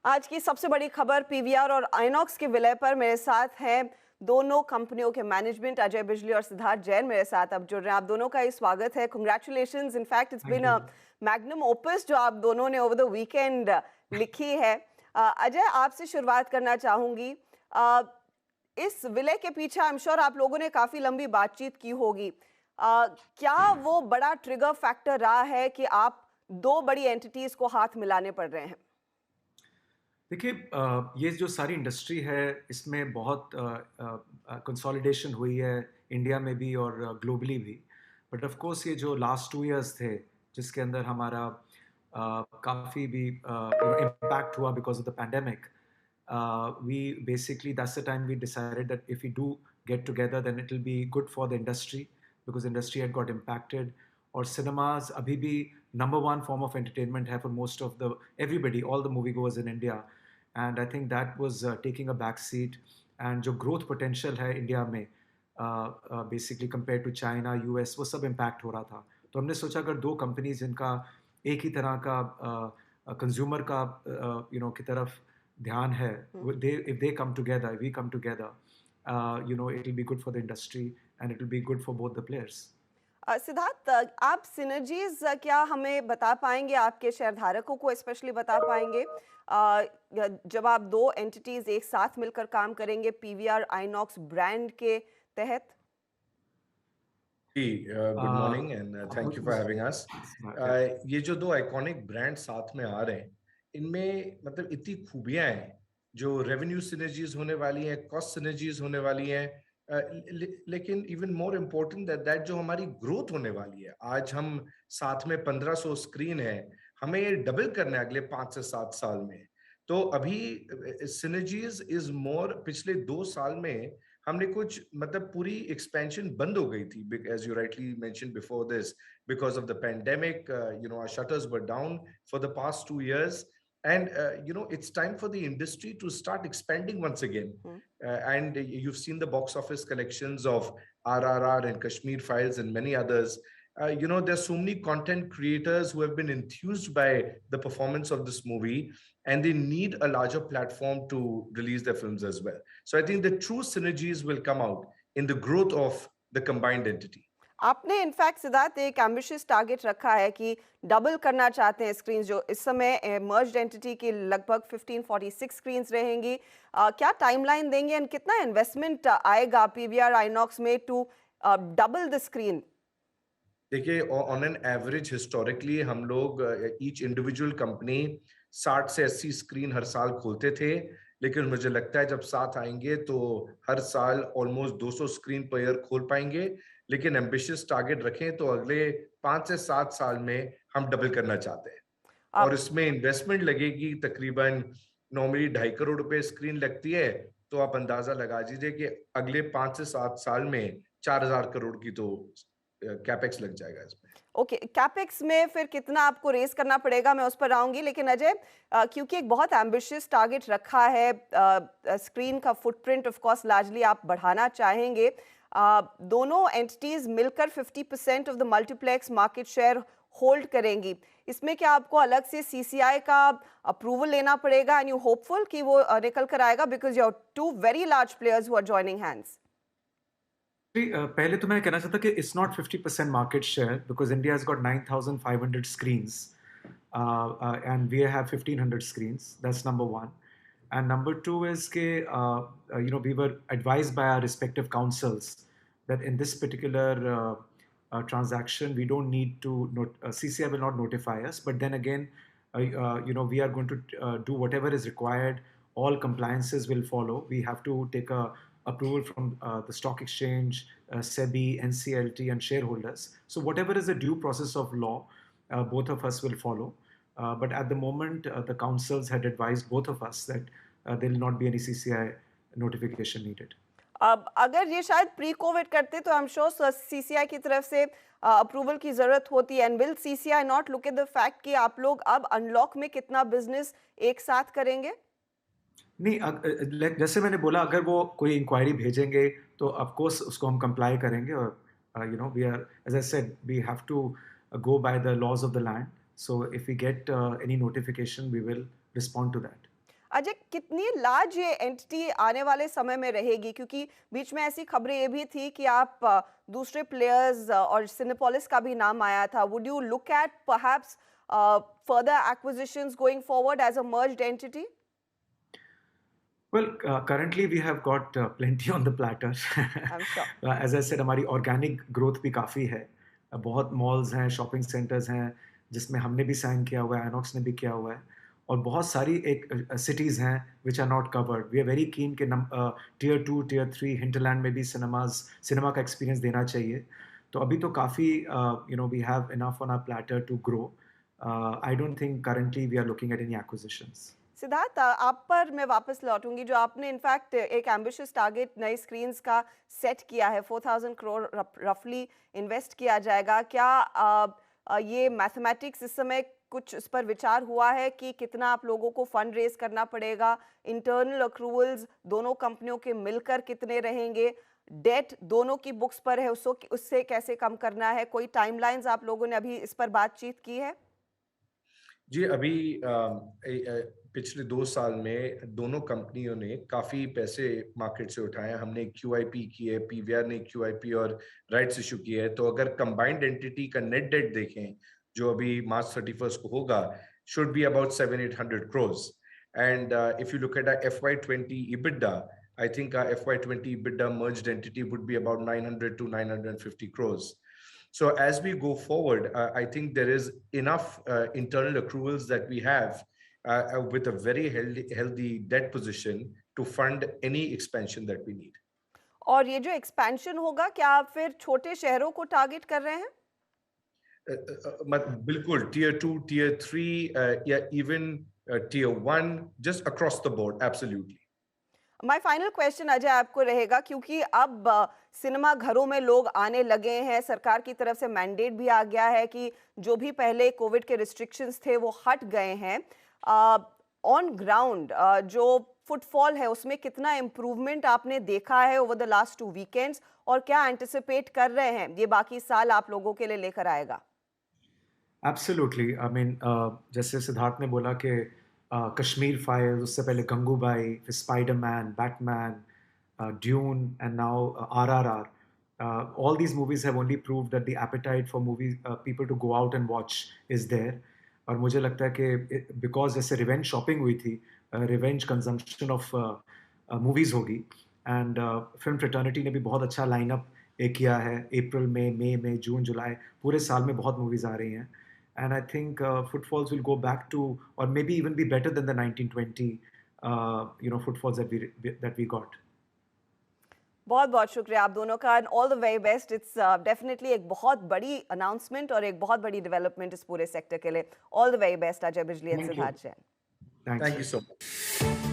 आज की सबसे बड़ी खबर पीवीआर और आइनॉक्स के विलय पर मेरे साथ हैं दोनों कंपनियों के मैनेजमेंट अजय बिजली और सिद्धार्थ जैन मेरे साथ अब जुड़ रहे हैं। आप दोनों का ही स्वागत है। Congratulations, in fact it's thank been you. A magnum opus जो आप दोनों ने ओवर द वीकेंड लिखी है। अजय, आपसे शुरुआत करना चाहूंगी। अ, इस विलय के पीछे आई एम श्योर आप लोगों ने काफी लंबी बातचीत की होगी। क्या वो बड़ा ट्रिगर फैक्टर रहा है कि आप दो बड़ी एंटिटीज को हाथ मिलाने पड़ रहे हैं? देखिए, ये जो सारी इंडस्ट्री है इसमें बहुत कंसोलिडेशन हुई है, इंडिया में भी और ग्लोबली भी। बट ऑफ कोर्स ये जो लास्ट 2 इयर्स थे जिसके अंदर हमारा काफ़ी भी इम्पैक्ट हुआ because of the pandemic. We basically, that's the time we decided that if we do get together then it will be good for the industry because industry had got impacted. और cinemas अभी भी number one form of entertainment है for most of the everybody, all the moviegoers in India. And I think that was taking a back seat. And जो growth potential है India में basically compared to China, US, वो सब impact हो रहा था। तो हमने सोचा अगर दो कंपनीज जिनका एक ही तरह का कंज्यूमर का की तरफ ध्यान है, if they come together, if we come together, it will be good for the industry and it will be good for both the players. Siddharth, आप सिनर्जीज क्या हमें बता पाएंगे, आपके शेयरधारकों को स्पेशली बता पाएंगे जब आप दो एंटिटीज एक साथ मिलकर काम करेंगे पीवीआर आइनॉक्स ब्रांड के तहत? जी, good Uh, morning and thank you for having us. yeah. ये जो दो आइकॉनिक ब्रांड साथ में आ रहे हैं, इनमें मतलब इतनी खूबियां हैं, जो रेवेन्यू सिनर्जीज होने वाली हैं, कॉस्ट सिनर्जीज होने वाली हैं, लेकिन इवन मोर इम्पोर्टेंट दैट जो हमारी ग्रोथ होने वाली है। आज हम साथ में 1500 स्क्रीन है, हमें ये डबल करना है अगले 5 से 7 साल में। तो अभी सिनर्जीज इज मोर, पिछले 2 साल में हमने कुछ मतलब पूरी एक्सपेंशन बंद हो गई थी, as you rightly mention before this, because of the pandemic. Our shutters were down for the past 2 years, and it's time for the industry to start expanding once again. And you've seen the box office collections of RRR and Kashmir Files and many others. There's so many content creators who have been enthused by the performance of this movie, and they need a larger platform to release their films as well. So I think the true synergies will come out in the growth of the combined entity. आपने in fact Siddharth एक ambitious target रखा है कि double करना चाहते हैं screen जो इस समय मर्ज्ड एंटिटी की लगभग 1546 स्क्रीन्स रहेंगी। क्या टाइमलाइन देंगे एंड कितना इन्वेस्टमेंट आएगा पीवीआर आइनॉक्स में टू डबल द स्क्रीन? देखिए, ऑन एन एवरेज हिस्टोरिकली हम लोग ईच इंडिविजुअल कंपनी 60 से 80 स्क्रीन हर साल खोलते थे, लेकिन मुझे लगता है जब साथ आएंगे तो हर साल ऑलमोस्ट 200 स्क्रीन पर ईयर खोल पाएंगे। लेकिन एम्बिशियस टारगेट रखें तो अगले 5 से 7 साल में हम डबल करना चाहते हैं। और आप इसमें इन्वेस्टमेंट लगेगी तकरीबन, नॉर्मली 2.5 करोड़ रुपए स्क्रीन लगती है, तो आप अंदाजा लगा दीजिए कि अगले 5 से 7 साल में 4,000 करोड़ की तो कैपेक्स लग जाएगा इसमें। ओके, कैपेक्स में फिर कितना आपको रेस करना पड़ेगा, मैं उस पर आऊंगी। लेकिन अजय, क्योंकि एक बहुत एम्बिशियस टारगेट रखा है, स्क्रीन का फुटप्रिंट ऑफ कोर्स लार्जली आप बढ़ाना चाहेंगे। दोनों एंटिटीज मिलकर 50% of the multiplex market share hold करेंगी। इसमें क्या आपको अलग से सीसीआई का अप्रूवल लेना पड़ेगा एंड यू होपफुल कि वो निकल कर आएगा because you are two very large players who are joining hands? पहले तो मैं कहना चाहता कि it's not 50% market share because India has got 9,500 screens, and we have 1,500 screens. That's number one. And number two is we were advised by our respective councils that in this particular transaction we don't need to CCI will not notify us, but then again we are going to do whatever is required. All compliances will follow. We have to take a approval from the stock exchange, SEBI, NCLT, and shareholders. So whatever is the due process of law, both of us will follow. But at the moment, the councils had advised both of us that there will not be any CCI notification needed. अब अगर ये शायद pre Covid करते तो आई am sure CCI की तरफ से approval की जरूरत होती है। And will CCI not look at the fact कि आप लोग अब अनलॉक में कितना बिजनेस एक साथ करेंगे? नहीं, जैसे मैंने बोला, अगर वो कोई इंक्वायरी भेजेंगे तो ऑफ कोर्स उसको हम कंप्लाई करेंगे। और we are, as I said, we have to go by the laws of the land. So if we get any notification we will respond to that. Ajay, कितनी लार्ज ये entity आने वाले समय में रहेगी? क्योंकि बीच में ऐसी खबरें ये भी थी कि आप दूसरे प्लेयर्स और सिनेपोलिस का भी नाम आया था। Would you look at perhaps further acquisitions going forward as a merged entity? Well, currently we have got plenty on the platter. I am sure. As I said, हमारी ऑर्गेनिक ग्रोथ भी काफ़ी है। बहुत मॉल्स हैं, shopping centres हैं, जिसमें हमने भी साइन किया हुआ है, आइनॉक्स ने भी किया हुआ है, और बहुत सारी एक सिटीज़ हैं which are not covered. We are very keen के टियर 2, टियर 3 हिंटरलैंड में भी सिनेमा का एक्सपीरियंस देना चाहिए। तो अभी तो काफ़ी we have enough on our platter to grow. I don't think currently we are looking at any acquisitions. Siddharth, आप पर मैं वापस लौटूंगी। जो आपने इनफैक्ट एक एम्बिशियस टारगेट नई स्क्रीन्स का सेट किया है, 4,000 करोड़ रफली इन्वेस्ट किया जाएगा। क्या ये मैथमेटिक्स इस समय कुछ इस पर विचार हुआ है कि कितना आप लोगों को फंड रेज करना पड़ेगा? इंटरनल अक्रूवल्स दोनों कंपनियों के मिलकर कितने रहेंगे? डेट दोनों की बुक्स पर है, उससे कैसे कम करना है? कोई टाइमलाइंस आप लोगों ने अभी इस पर बातचीत की है? जी, अभी पिछले 2 साल में दोनों कंपनियों ने काफी पैसे मार्केट से उठाए हैं। हमने QIP की है, PVR ने QIP और राइट्स इशू किए है। तो अगर कंबाइंड एंटिटी का नेट डेट देखें, जो अभी मार्च 31 को होगा, should be about 700-800 crores. And if you look at our FY20 EBITDA, I think our FY20 EBITDA merged entity would be about 900 to 950 crores. So as we go forward, I think there is enough internal accruals that we have with a very healthy debt position to fund any expansion that we need. और ये जो expansion होगा, क्या आप फिर छोटे शहरों को टारगेट कर रहे हैं? बिल्कुल, tier 2, tier 3, yeah, even tier 1, just across the board, absolutely. My final question Ajay आपको रहेगा, क्योंकि अब सिनेमा घरों में लोग आने लगे हैं। सरकार की तरफ से मैंडेट भी आ गया है कि जो भी पहले कोविड के रिस्ट्रिक्शंस थे वो हट गए हैं। ऑन ग्राउंड जो फुटफॉल है उसमें कितना इम्प्रूवमेंट आपने देखा है ओवर द लास्ट 2 वीकेंड्स, और क्या एंटिसिपेट कर रहे हैं ये बाकी साल आप लोगों के लिए लेकर आएगा? एब्सोल्युटली, आई मीन जैसे सिद्धार्थ ने बोला कि कश्मीर फाइल्स, उससे पहले गंगूबाई, फिर Spiderman, Batman, dune and now RRR. All these movies have only proved that the appetite for movies, people to go out and watch is there. और मुझे लगता है कि बिकॉज जैसे रिवेंज शॉपिंग हुई थी, रिवेंज कंजम्पशन ऑफ मूवीज़ होगी, and film fraternity ने भी बहुत अच्छा लाइनअप किया है। अप्रैल में, मई में, जून, जुलाई, पूरे साल में बहुत मूवीज़ आ रही हैं, and I think footfalls will go back to और maybe even be better than the 1920 footfalls that we got. बहुत बहुत शुक्रिया आप दोनों का, and all the very best. It's definitely एक बहुत बड़ी अनाउंसमेंट और एक बहुत बड़ी डेवलपमेंट इस पूरे सेक्टर के लिए। All the very best Ajay Bijli and Thank you. Siddharth Jain. Thanks. Thank you so much.